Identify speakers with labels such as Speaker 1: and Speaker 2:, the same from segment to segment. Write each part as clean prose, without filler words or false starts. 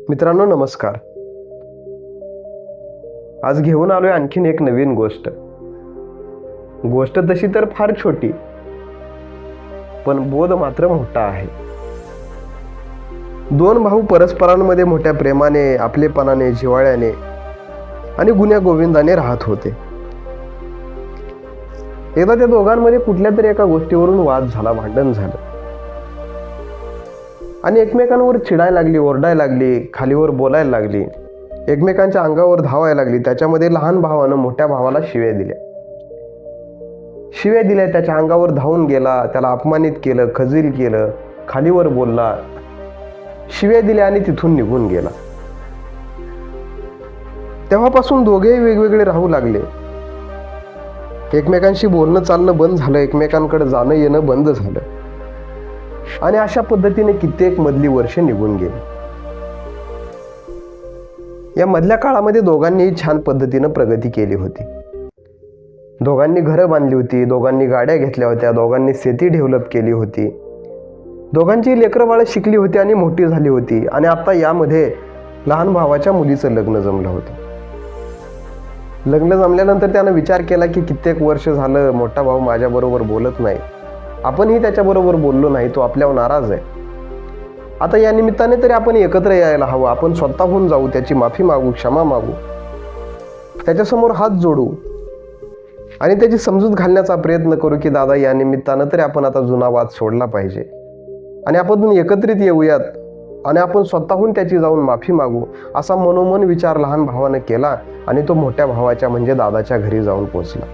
Speaker 1: मित्रांनो नमस्कार. आज घेऊन आलोय आणखीन एक नवीन गोष्ट तशी तर फार छोटी, पण बोध मात्र मोठा आहे. दोन भाऊ परस्परांमध्ये मोठ्या प्रेमाने, आपलेपणाने, जिव्हाळ्याने आणि गुण्या गोविंदाने राहत होते. एकदा त्या दोघांमध्ये कुठल्या तरी एका गोष्टीवरून वाद झाला, भांडण झालं आणि एकमेकांवर चिडायला लागली, ओरडायला लागली, खालीवर बोलायला लागली, एकमेकांच्या अंगावर धावायला लागली. त्याच्यामध्ये लहान भावानं मोठ्या भावाला शिव्या दिल्या. त्याच्या अंगावर धावून गेला, त्याला अपमानित केलं, खजील केलं, खालीवर बोलला, शिव्या दिल्या आणि तिथून निघून गेला. तेव्हापासून दोघेही वेगवेगळे राहू लागले. एकमेकांशी बोलणं चालणं बंद झालं, एकमेकांकडे जाणं येणं बंद झालं आणि अशा पद्धतीने कित्येक मधली वर्ष निघून गेली. या मधल्या काळामध्ये दोघांनीही छान पद्धतीनं प्रगती केली होती. दोघांनी घरं बांधली होती, दोघांनी गाड्या घेतल्या होत्या, दोघांनी शेती डेव्हलप केली होती, दोघांची लेकरं बाळं शिकली होती आणि मोठी झाली होती. आणि आता यामध्ये लहान भावाच्या मुलीचं लग्न जमलं होतं. लग्न जमल्यानंतर त्यानं विचार केला की कित्येक वर्ष झालं मोठा भाऊ माझ्याबरोबर बोलत नाही, आपणही त्याच्याबरोबर बोललो नाही, तो आपल्यावर नाराज आहे. आता या निमित्ताने तरी आपण एकत्र यायला हवं, आपण स्वतःहून जाऊ, त्याची माफी मागू, क्षमा मागू, त्याच्यासमोर हात जोडू आणि त्याची समजूत घालण्याचा प्रयत्न करू की दादा या निमित्तानं तरी आपण आता जुना वाद सोडला पाहिजे आणि आपण एकत्रित येऊयात आणि आपण स्वतःहून त्याची जाऊन माफी मागू. असा मनोमन विचार लहान भावानं केला आणि तो मोठ्या भावाच्या म्हणजे दादाच्या घरी जाऊन पोहोचला.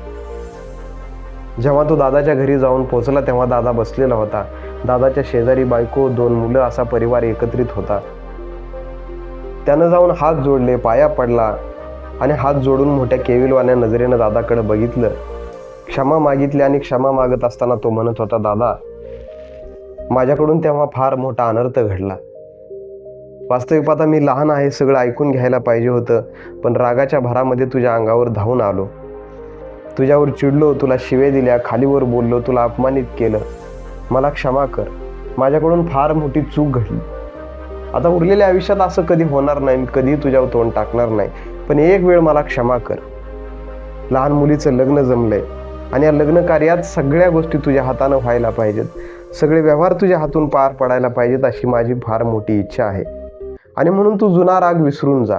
Speaker 1: जेव्हा तो दादाच्या घरी जाऊन पोहोचला तेव्हा दादा बसलेला होता. दादाच्या शेजारी बायको, 2 मुलं असा परिवार एकत्रित होता. त्यानं जाऊन हात जोडले, पाया पडला आणि हात जोडून मोठ्या केविलवाण्या नजरेनं दादाकडे बघितलं, क्षमा मागितली आणि क्षमा मागत असताना तो म्हणत होता, दादा माझ्याकडून तेव्हा फार मोठा अनर्थ घडला. वास्तविक आता मी लहान आहे, सगळं ऐकून घ्यायला पाहिजे होतं, पण रागाच्या भरामध्ये तुझ्या अंगावर धावून आलो, तुझ्यावर चिडलो, तुला शिव्या दिल्या, खालीवर बोललो, तुला अपमानित केलं, मला क्षमा कर. माझ्याकडून फार मोठी चूक घडली. आता उरलेल्या आयुष्यात असं कधी होणार नाही, मी कधी तुझ्यावर तोंड टाकणार नाही, पण एक वेळ मला क्षमा कर. लहान मुलीचं लग्न जमलंय आणि या लग्न कार्यात सगळ्या गोष्टी तुझ्या हातानं व्हायला पाहिजेत, सगळे व्यवहार तुझ्या हातून पार पडायला पाहिजेत अशी माझी फार मोठी इच्छा आहे आणि म्हणून तू जुना राग विसरून जा.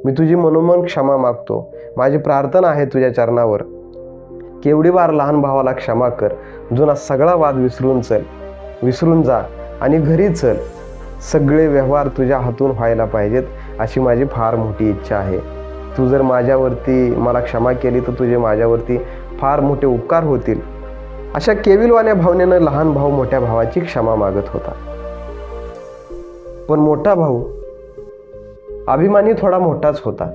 Speaker 1: मी तुझी मनोमन क्षमा मागतो. माझी प्रार्थना आहे तुझ्या चरणावर, केवढी बार लहान भावाला क्षमा कर. जुना सगळा वाद विसरून जा आणि घरी चल. सगळे व्यवहार तुझ्या हातून व्हायला पाहिजेत अशी माझी फार मोठी इच्छा आहे. तू जर माझ्यावरती मला क्षमा केली तर तुझे माझ्यावरती फार मोठे उपकार होतील. अशा केविलवाण्या भावनेनं लहान भाऊ मोठ्या भावाची क्षमा मागत होता. पण मोठा भाऊ अभिमानी थोडा मोठाच होता.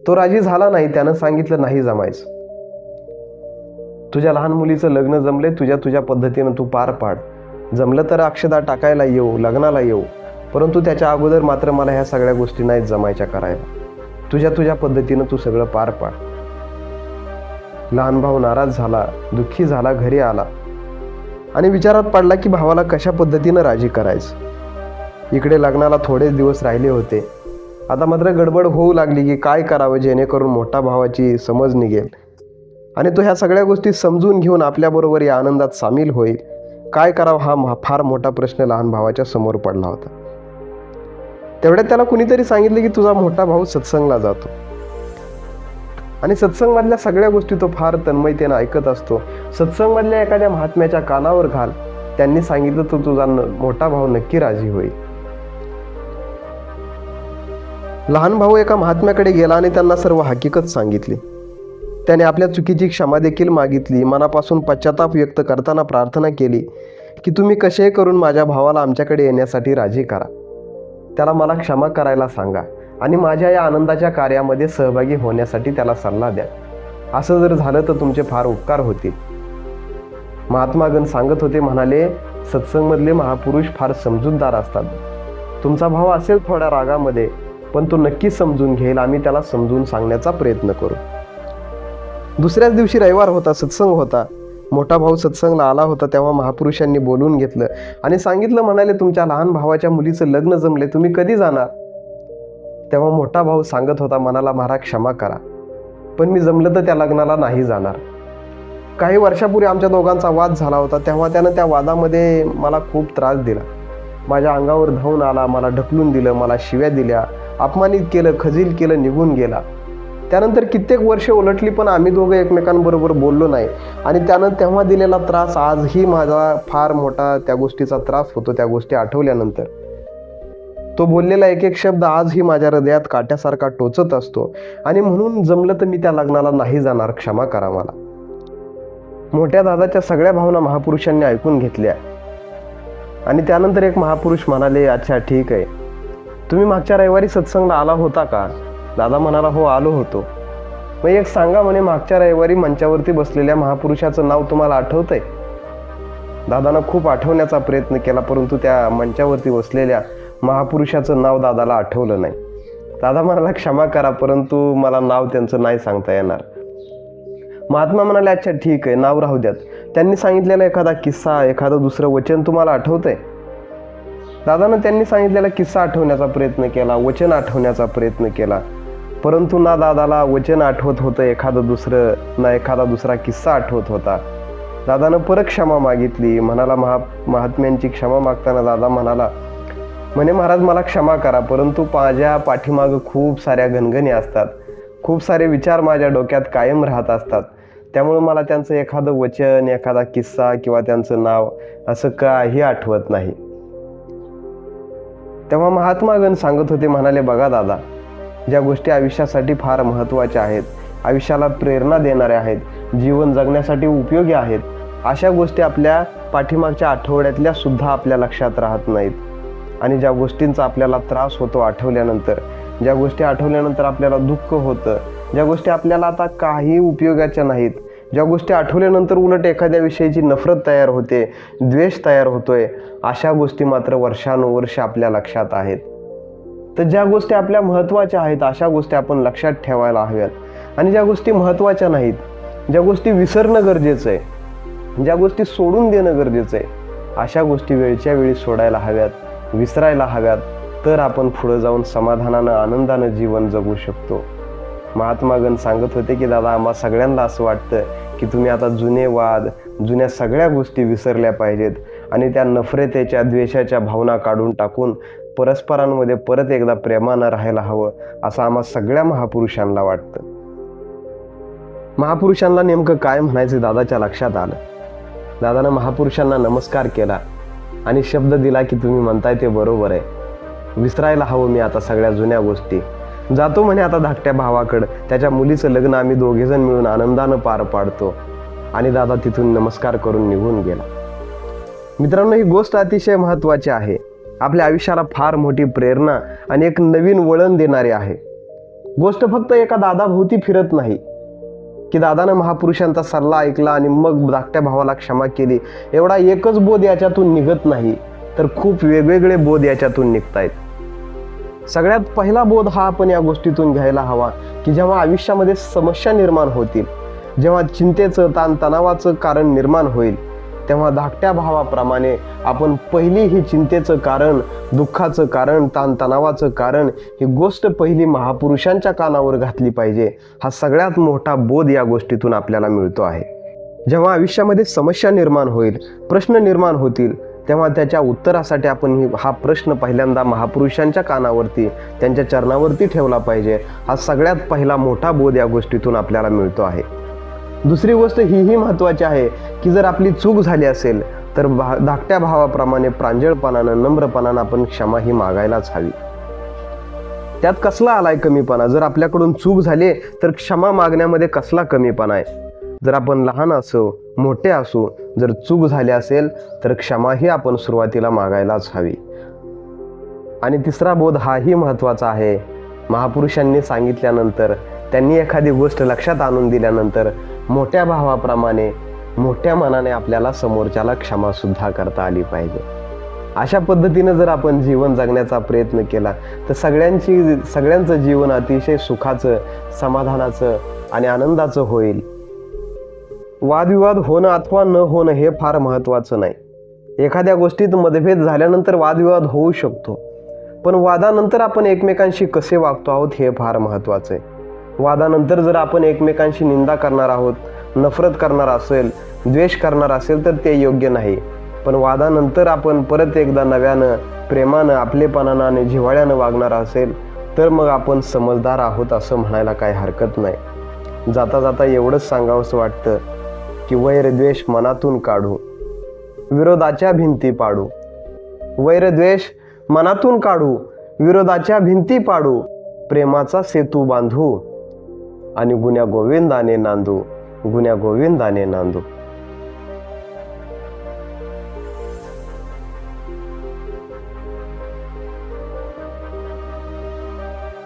Speaker 1: तो राजी झाला नाही. त्यानं सांगितलं, नाही जमायचं. तुझ्या लहान मुलीचं लग्न जमले, तुझ्या पद्धतीनं तू पार पाड. जमलं तर अक्षता टाकायला येऊ, लग्नाला येऊ, परंतु त्याच्या अगोदर मात्र मला ह्या सगळ्या गोष्टी नाहीत जमायच्या करायला. तुझ्या पद्धतीनं तू सगळं पार पाड. लहान भाऊ नाराज झाला, दुःखी झाला, घरी आला आणि विचारात पडला की भावाला कशा पद्धतीनं राजी करायचं. इकडे लग्नाला थोडेच दिवस राहिले होते. आता मात्र गडबड होऊ लागली की काय करावं जेणेकरून मोठ्या भावाची समज निघेल आणि तो ह्या सगळ्या गोष्टी समजून घेऊन आपल्याबरोबर या आनंदात सामील होईल. काय करावं हा फार मोठा प्रश्न लहान भावाच्या समोर पडला होता. तेवढ्यात त्याला कुणीतरी सांगितलं की तुझा मोठा भाऊ सत्संगला जातो आणि सत्संगमधल्या सगळ्या गोष्टी तो फार तन्मयतेनं ऐकत असतो. सत्संगमधल्या एखाद्या महात्म्याच्या कानावर घाल, त्यांनी सांगितलं तर तुझा मोठा भाऊ नक्की राजी होईल. लहान भाऊ एका महात्म्याकडे गेला आणि त्यांना सर्व हकीकत सांगितली. त्याने आपल्या चुकीची क्षमा देखील मागितली. मनापासून पश्चाताप व्यक्त करताना प्रार्थना केली की तुम्ही कसेही करून माझ्या भावाला आमच्याकडे येण्यासाठी राजी करा, त्याला मला क्षमा करायला सांगा आणि माझ्या या आनंदाच्या कार्यामध्ये सहभागी होण्यासाठी त्याला सल्ला द्या. असं जर झालं तर तुमचे फार उपकार होतील. महात्मागण सांगत होते, म्हणाले, सत्संगमधले महापुरुष फार समजूतदार असतात. तुमचा भाव असेल थोड्या रागामध्ये, पण तो नक्की समजून घेईल. आम्ही त्याला समजून सांगण्याचा प्रयत्न करू. दुसऱ्याच दिवशी रविवार होता, सत्संग होता. मोठा भाऊ सत्संगला आला होता तेव्हा महापुरुषांनी बोलवून घेतलं आणि सांगितलं, म्हणाले तुमच्या लहान भावाच्या मुलीचं लग्न जमले, तुम्ही कधी जाणार? तेव्हा मोठा भाऊ सांगत होता, मनाला महाराज क्षमा करा, पण मी जमलं तर त्या लग्नाला नाही जाणार. काही वर्षापूर्वी आमच्या दोघांचा वाद झाला होता, तेव्हा त्यानं त्या वादामध्ये मला खूप त्रास दिला. माझ्या अंगावर धावून आला, मला ढकलून दिलं, मला शिव्या दिल्या, अपमानित केलं, खजील केलं, निघून गेला. त्यानंतर कित्येक वर्षे उलटली पण आम्ही दोघं एकमेकांबरोबर बोललो नाही. आणि त्यानं तेव्हा दिलेला त्रास आजही माझा फार मोठा त्या गोष्टीचा त्रास होतो. त्या गोष्टी आठवल्यानंतर तो बोललेला एक एक शब्द आजही माझ्या हृदयात काट्यासारखा टोचत असतो. आणि म्हणून जमलं तर मी त्या लग्नाला नाही जाणार, क्षमा करा मला. मोठ्या दादाच्या सगळ्या भावना महापुरुषांनी ऐकून घेतल्या. आणि त्यानंतर एक महापुरुष म्हणाले, अच्छा ठीक आहे, तुम्ही मागच्या रविवारी सत्संगला आला होता का? दादा म्हणाला, हो आलो होतो. मग एक सांगा म्हणे, मागच्या रविवारी मंचावरती बसलेल्या महापुरुषाचं नाव तुम्हाला आठवतंय? दादानं खूप आठवण्याचा प्रयत्न केला, परंतु त्या मंचावरती बसलेल्या महापुरुषाचं नाव दादाला आठवलं नाही. दादा म्हणाला, क्षमा करा, परंतु मला नाव त्यांचं नाही सांगता येणार. महात्मा म्हणाले, अच्छा ठीक आहे, नाव राहू द्यात. त्यांनी सांगितलेला एखादा किस्सा, एखादं दुसरं वचन तुम्हाला आठवतंय? दादानं त्यांनी सांगितलेला किस्सा आठवण्याचा प्रयत्न केला, वचन आठवण्याचा प्रयत्न केला, परंतु ना दादाला वचन आठवत होतं एखादं दुसरं, ना एखादा दुसरा किस्सा आठवत होता. दादानं परत क्षमा मागितली. म्हणाला, महात्म्यांची क्षमा मागताना दादा म्हणे महाराज मला क्षमा करा, परंतु माझ्या पाठीमागं खूप साऱ्या गणगणी असतात, खूप सारे विचार माझ्या डोक्यात कायम राहत असतात, त्यामुळे मला त्यांचं एखादं वचन, एखादा किस्सा किंवा त्यांचं नाव असं काही आठवत नाही. तेव्हा महात्मागण सांगत होते, म्हणाले, बघा दादा, ज्या गोष्टी आयुष्यासाठी फार महत्त्वाच्या आहेत, आयुष्याला प्रेरणा देणाऱ्या आहेत, जीवन जगण्यासाठी उपयोगी आहेत, अशा गोष्टी आपल्या पाठीमागच्या आठवड्यातल्या सुद्धा आपल्या लक्षात राहत नाहीत. आणि ज्या गोष्टींचा आपल्याला त्रास होतो आठवल्यानंतर, ज्या गोष्टी आठवल्यानंतर आपल्याला दुःख होतं, ज्या गोष्टी आपल्याला आता काही उपयोगाच्या नाहीत, ज्या गोष्टी आठवल्यानंतर उलट एखाद्या विषयीची नफरत तयार होते, द्वेष तयार होतोय, अशा गोष्टी मात्र वर्षानुवर्ष आपल्या लक्षात आहेत. तर ज्या गोष्टी आपल्या महत्त्वाच्या आहेत अशा गोष्टी आपण लक्षात ठेवायला हव्यात. आणि ज्या गोष्टी महत्त्वाच्या नाहीत, ज्या गोष्टी विसरणं गरजेचं आहे, ज्या गोष्टी सोडून देणं गरजेचं आहे, अशा गोष्टी वेळच्या वेळी सोडायला हव्यात, विसरायला हव्यात. तर आपण पुढे जाऊन समाधानानं, आनंदानं जीवन जगू शकतो. महात्मागण सांगत होते की दादा, आम्हा सगळ्यांना असं वाटतं की तुम्ही आता जुने वाद, जुन्या सगळ्या गोष्टी विसरल्या पाहिजेत आणि त्या नफरतेच्या, द्वेषाच्या भावना काढून टाकून परस्परांमध्ये परत एकदा प्रेमानं राहायला हवं, असं आम्हा सगळ्या महापुरुषांना वाटतं. महापुरुषांना नेमकं काय म्हणायचं दादाच्या लक्षात आलं. दादानं महापुरुषांना नमस्कार केला आणि शब्द दिला की तुम्ही म्हणताय ते बरोबर आहे, विसरायला हवं मी आता सगळ्या जुन्या गोष्टी. जातो म्हणे आता धाकट्या भावाकडं, त्याच्या मुलीचं लग्न आम्ही दोघेजण मिळून आनंदानं पार पाडतो. आणि दादा तिथून नमस्कार करून निघून गेला. मित्रांनो, ही गोष्ट अतिशय महत्त्वाची आहे, आपल्या आयुष्याला फार मोठी प्रेरणा आणि एक नवीन वळण देणारी आहे. गोष्ट फक्त एका दादाभोवती फिरत नाही की दादानं महापुरुषांचा सल्ला ऐकला आणि मग धाकट्या भावाला क्षमा केली, एवढा एकच बोध याच्यातून निघत नाही, तर खूप वेगवेगळे बोध याच्यातून निघतायत. सगळ्यात पहिला बोध हा आपण या गोष्टीतून घ्यायला हवा की जेव्हा आयुष्यामध्ये समस्या निर्माण होतील, जेव्हा चिंतेचं, ताणतणावाचं कारण निर्माण होईल, तेव्हा धाकट्या भावाप्रमाणे आपण पहिली ही चिंतेचं कारण, दुःखाचं कारण, ताणतणावाचं कारण ही गोष्ट पहिली महापुरुषांच्या कानावर घातली पाहिजे. हा सगळ्यात मोठा बोध या गोष्टीतून आपल्याला मिळतो आहे. जेव्हा आयुष्यामध्ये समस्या निर्माण होईल, प्रश्न निर्माण होतील, तेव्हा त्याच्या उत्तरासाठी आपण हा प्रश्न पहिल्यांदा महापुरुषांच्या कानावरती, त्यांच्या चरणावरती ठेवला पाहिजे. हा सगळ्यात पहिला मोठा बोध या गोष्टीतून आपल्याला मिळतो आहे. दुसरी गोष्ट ही महत्त्वाची आहे की जर आपली चूक झाली असेल तर धाकट्या भावाप्रमाणे प्रांजळपणानं, नम्रपणानं आपण क्षमा ही मागायलाच हवी. त्यात कसला आलाय कमीपणा? जर आपल्याकडून चूक झाली तर क्षमा मागण्यामध्ये कसला कमीपणा आहे? जर आपण लहान असो, मोठे असो, जर चूक झाली असेल तर क्षमाही आपण सुरुवातीला मागायलाच हवी. आणि तिसरा बोध हाही महत्त्वाचा आहे, महापुरुषांनी सांगितल्यानंतर, त्यांनी एखादी गोष्ट लक्षात आणून दिल्यानंतर मोठ्या भावाप्रमाणे, मोठ्या मनाने आपल्याला समोरच्याला क्षमा सुद्धा करता आली पाहिजे. अशा पद्धतीनं जर आपण जीवन जगण्याचा प्रयत्न केला तर सगळ्यांचं जीवन अतिशय सुखाचं, समाधानाचं आणि आनंदाचं होईल. वादविवाद होणं अथवा न होणं हे फार महत्त्वाचं नाही. एखाद्या गोष्टीत मतभेद झाल्यानंतर वादविवाद होऊ शकतो, पण वादानंतर आपण एकमेकांशी कसे वागतो आहोत हे फार महत्त्वाचं आहे. वादानंतर जर आपण एकमेकांशी निंदा करणार आहोत, नफरत करणार असेल, द्वेष करणार असेल तर ते योग्य नाही. पण वादानंतर आपण परत एकदा नव्यानं, प्रेमानं, आपलेपणानं आणि जिव्हाळ्यानं वागणार असेल तर मग आपण समजदार आहोत असं म्हणायला काही हरकत नाही. जाता जाता एवढंच सांगावंसं वाटतं की वैरद्वेष मनातून काढू, विरोधाच्या भिंती पाडू. वैरद्वेष मनातून काढू, विरोधाच्या भिंती पाडू, प्रेमाचा सेतू बांधू आणि गुण्या गोविंदाने नांदू, गुण्या गोविंदाने नांदू.